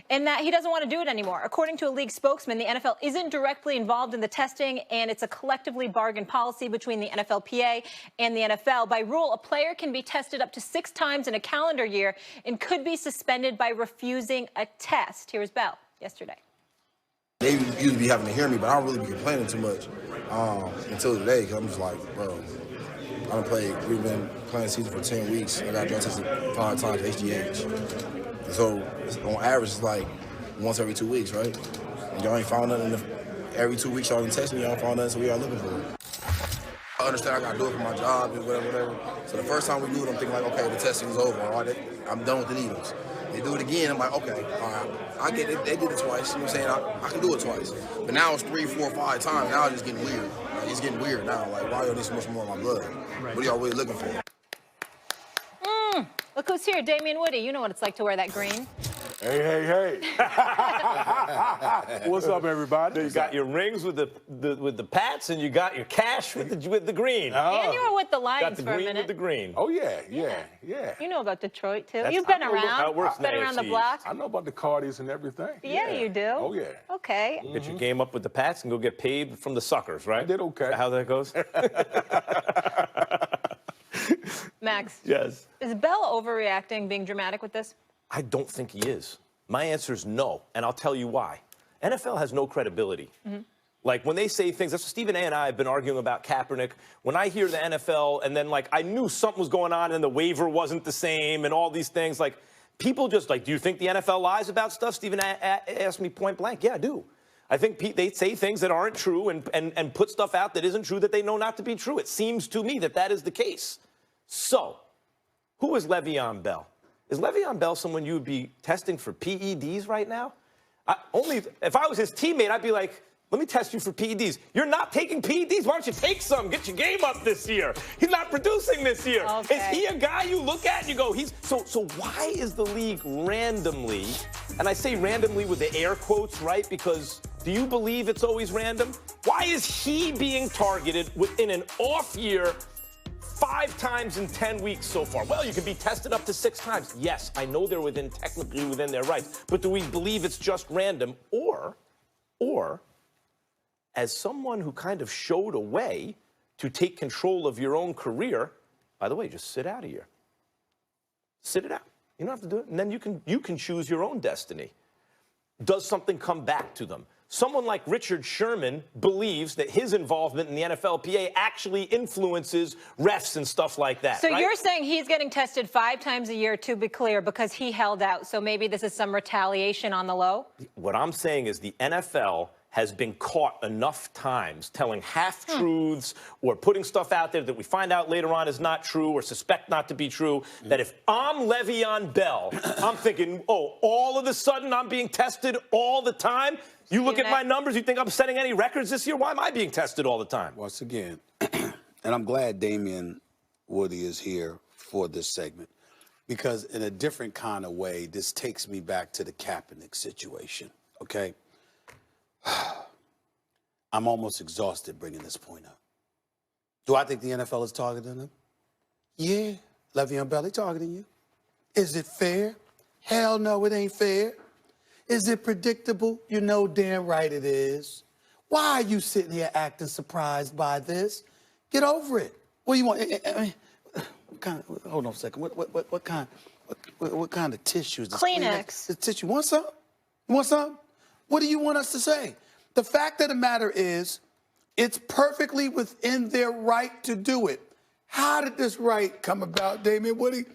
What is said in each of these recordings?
and that he doesn't want to do it anymore. According to a league spokesman, the NFL isn't directly involved in the testing, and it's a collectively bargained policy between the NFLPA and the NFL. By rule, a player can be tested up to 6 times in a calendar year and could be suspended by refusing a test. Here's Bell yesterday. They usually be having to hear me, but I don't really be complaining too much until today, because I'm just like, bro, we've been playing season for 10 weeks. I got drug tested 5 times HGH. So on average, it's like once every 2 weeks, right? And y'all ain't found nothing. Every 2 weeks, y'all been testing me, y'all found nothing, so we are looking for it. I understand I got to do it for my job and whatever. So the first time we do it, I'm thinking like, okay, the testing is over. All right, I'm done with the needles. They do it again, I'm like, okay, all right. I get it. They did it twice. You know what I'm saying? I can do it twice. But now it's 3, 4, 5 times. Now it's just getting weird. Like, it's getting weird now. Like, why y'all need so much more of my blood? Right. What are y'all really looking for? Look who's here, Damian Woody. You know what it's like to wear that green. Hey. What's up, everybody? You got your rings with the Pats, and you got your cash with the green. And you were with the Lions got the for a green minute. with the green. Oh, yeah. You know about Detroit, too. You've been around. How it works been around the block. I know about the Cardis and everything. Yeah, you do. Oh, yeah. Okay. Get your game up with the Pats and go get paid from the suckers, right? I did okay. How that goes? Max. Yes. Is Bell overreacting, being dramatic with this? I don't think he is. My answer is no, and I'll tell you why. NFL has no credibility. Like, when they say things, that's what Stephen A. and I have been arguing about Kaepernick. When I hear the NFL, and then, like, I knew something was going on and the waiver wasn't the same and all these things, like, people just, like, do you think the NFL lies about stuff? Stephen asked me point blank. Yeah, I do. I think they say things that aren't true and put stuff out that isn't true that they know not to be true. It seems to me that is the case. So, who is Le'Veon Bell? Is Le'Veon Bell someone you would be testing for PEDs right now? Only if I was his teammate, I'd be like, let me test you for PEDs. You're not taking PEDs. Why don't you take some? Get your game up this year. He's not producing this year. Okay. Is he a guy you look at and you go, so why is the league randomly, and I say randomly with the air quotes, right? Because do you believe it's always random? Why is he being targeted within an off year 5 times in 10 weeks so far? Well, you can be tested up to 6 times. Yes, I know they're technically within their rights, but do we believe it's just random? Or, as someone who kind of showed a way to take control of your own career, by the way, just sit out of here. Sit it out. You don't have to do it. And then you can choose your own destiny. Does something come back to them? Someone like Richard Sherman believes that his involvement in the NFLPA actually influences refs and stuff like that. So right? You're saying he's getting tested 5 times a year, to be clear, because he held out. So maybe this is some retaliation on the low? What I'm saying is the NFL has been caught enough times telling half-truths or putting stuff out there that we find out later on is not true or suspect not to be true, that if I'm Le'Veon Bell, I'm thinking, oh, all of a sudden I'm being tested all the time? You look at my numbers, you think I'm setting any records this year? Why am I being tested all the time? Once again, and I'm glad Damian Woody is here for this segment, because in a different kind of way, this takes me back to the Kaepernick situation, okay? I'm almost exhausted bringing this point up. Do I think the NFL is targeting him? Yeah, Le'Veon Bell, targeting you. Is it fair? Hell no, it ain't fair. Is it predictable? You know damn right it is. Why are you sitting here acting surprised by this? Get over it. What do you want? I mean, what kind of, hold on a second. What kind of tissue is this? Kleenex. The tissue. Want some? You want some? What do you want us to say? The fact of the matter is, it's perfectly within their right to do it. How did this right come about, Damian Woody?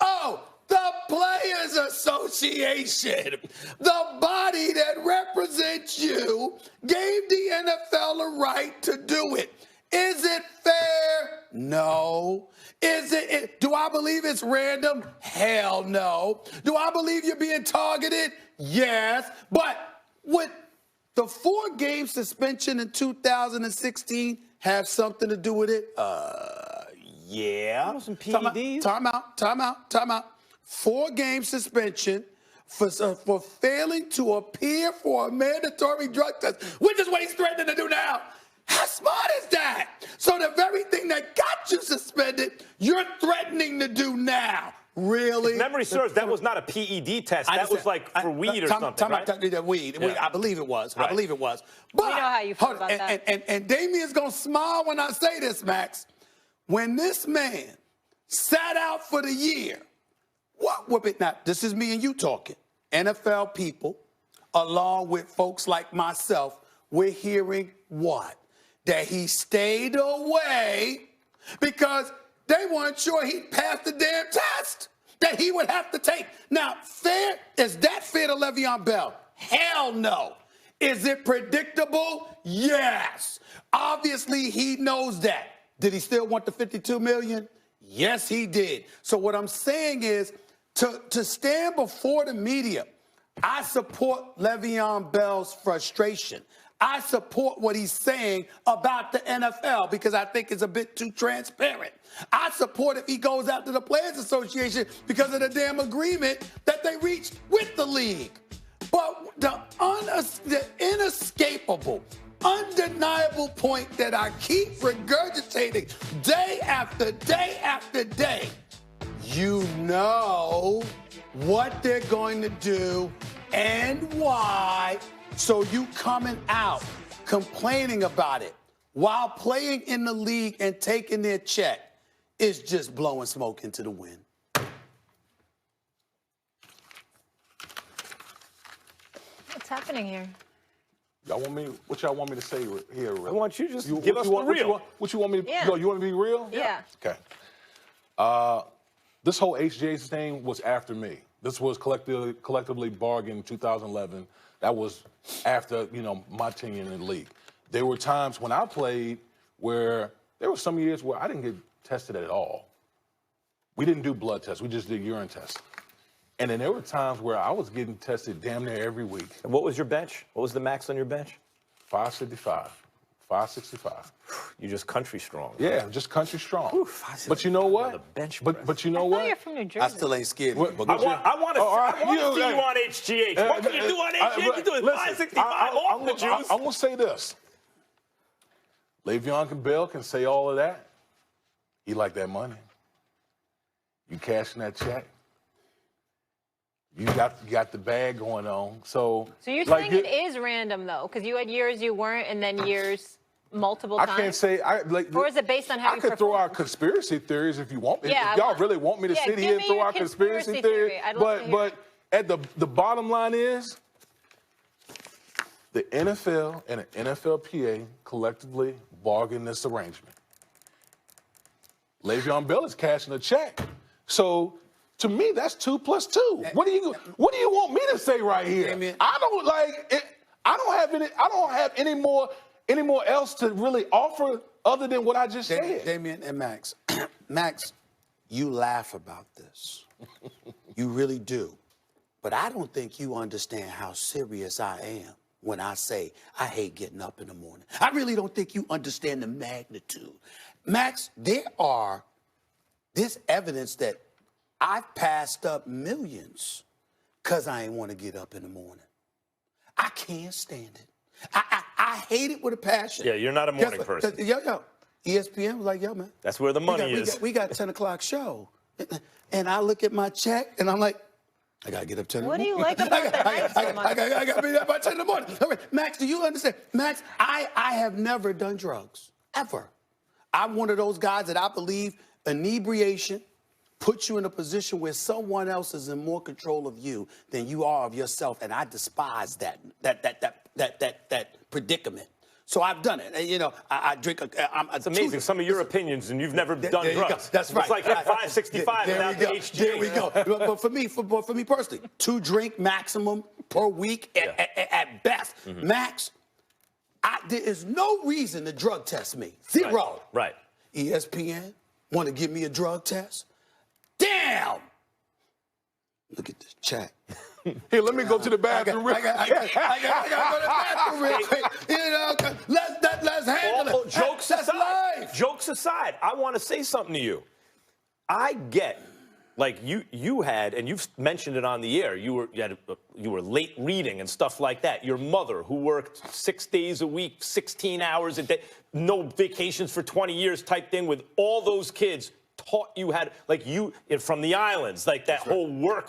Oh, the Players Association, the body that represents you, gave the NFL a right to do it. Is it fair? No. Do I believe it's random? Hell no. Do I believe you're being targeted? Yes. But would the 4-game suspension in 2016 have something to do with it? Yeah. Some PEDs. Time out. 4-game suspension for failing to appear for a mandatory drug test, which is what he's threatening to do now. How smart is that? So the very thing that got you suspended, you're threatening to do now. Really? If memory serves, that was not a PED test. That was like for weed or something, right? Weed. Yeah. I believe it was. Right. I believe it was. But, we know how you feel about that. And Damien's going to smile when I say this, Max. When this man sat out for the year, what would it not? This is me and you talking. NFL people, along with folks like myself, we're hearing what? That he stayed away because they weren't sure he'd pass the damn test that he would have to take. Now, is that fair to Le'Veon Bell? Hell no. Is it predictable? Yes. Obviously, he knows that. Did he still want the $52 million? Yes, he did. So what I'm saying is, to stand before the media, I support Le'Veon Bell's frustration. I support what he's saying about the NFL because I think it's a bit too transparent. I support if he goes out to the Players Association because of the damn agreement that they reached with the league. But the inescapable, undeniable point that I keep regurgitating day after day after day, you know what they're going to do and why. So you coming out complaining about it while playing in the league and taking their check is just blowing smoke into the wind. What's happening here? What y'all want me to say here? I want you to just give us the real. What you want me to? Yeah. No, you want me to be real? Yeah. Okay. This whole HGH thing was after me. This was collectively bargained in 2011. That was after, my tenure in the league. There were times when I played where there were some years where I didn't get tested at all. We didn't do blood tests. We just did urine tests. And then there were times where I was getting tested damn near every week. And what was your bench? What was the max on your bench? 555, 565. You're just country strong. Yeah, just country strong. Ooh, but you know what? The bench but you know I what? thought you're from New Jersey. I still ain't scared. I want to see you on HGH. What can you do on HGH? You do it 565 off the juice. I'm going to say this. Le'Veon Bell can say all of that. He like that money. You cashing that check. You got the bag going on. So you're saying it is random, though, because you had years you weren't and then years multiple times? I can't say. Or is it based on how you I could throw perform? out conspiracy theories if you want me. Yeah, if y'all really want me to sit here and throw out conspiracy theories. But at the bottom line is, the NFL and the NFLPA collectively bargained this arrangement. Le'Veon Bell is cashing a check. So to me, that's 2 + 2. What do you want me to say right here? Damien. I don't like it. I don't have any more else to really offer other than what I just said. Damien and Max. Max, you laugh about this. You really do. But I don't think you understand how serious I am when I say I hate getting up in the morning. I really don't think you understand the magnitude. Max, there's evidence that I've passed up millions because I ain't want to get up in the morning. I can't stand it. I hate it with a passion. Yeah, you're not a morning person. Yo, ESPN was like, yo, man. That's where the money is. We got 10 o'clock show. And I look at my check and I'm like, I got to get up 10 in the morning. What do you like about the night so much? I got to be there by 10 in the morning. Max, do you understand? Max, I have never done drugs, ever. I'm one of those guys that I believe inebriation puts you in a position where someone else is in more control of you than you are of yourself, and I despise that predicament. So I've done it. I drink. It's amazing. Some of your opinions, and you've never done drugs. That's right. It's like 565 without the HGH. There we go. But for me personally, 2 drink maximum per week at best. Mm-hmm. Max, there is no reason to drug test me. Zero. Right. ESPN want to give me a drug test? Damn! Look at this check. Here, let me go to the bathroom real quick. I got to go to the bathroom real quick. Let's handle it. Jokes That's aside. life. Jokes aside, I want to say something to you. I get, like you had, and you've mentioned it on the air. You were late reading and stuff like that. Your mother, who worked 6 days a week, 16 hours a day, no vacations for 20 years type thing, with all those kids. taught you how to, like you from the islands, like that whole work.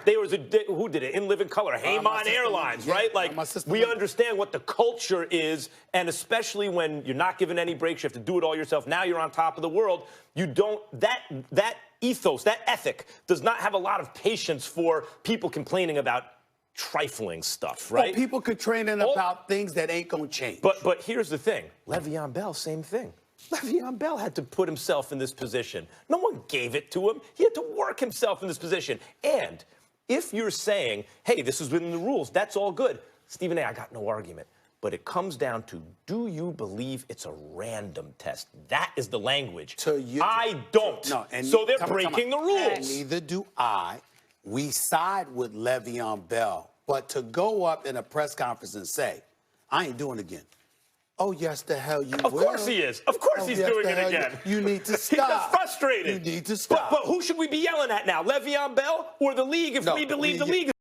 There was who did it? In Living Color, Haymon Airlines, right? Like we understand what the culture is, and especially when you're not given any breaks, you have to do it all yourself. Now you're on top of the world. You don't that ethos, that ethic does not have a lot of patience for people complaining about trifling stuff, right? Well, people complaining about things that ain't gonna change. But here's the thing, Le'Veon Bell, same thing. Le'Veon Bell had to put himself in this position. No one gave it to him. He had to work himself in this position. And if you're saying, hey, this is within the rules, that's all good. Stephen A., I got no argument. But it comes down to, do you believe it's a random test? That is the language. I don't. No, and so they're breaking the rules. And neither do I. We side with Le'Veon Bell. But to go up in a press conference and say, I ain't doing it again. Oh, yes, the hell you will. Of course he is. Of course he's doing it again. You need to stop. He's frustrated. You need to stop. But who should we be yelling at now? Le'Veon Bell or the league if we believe the league is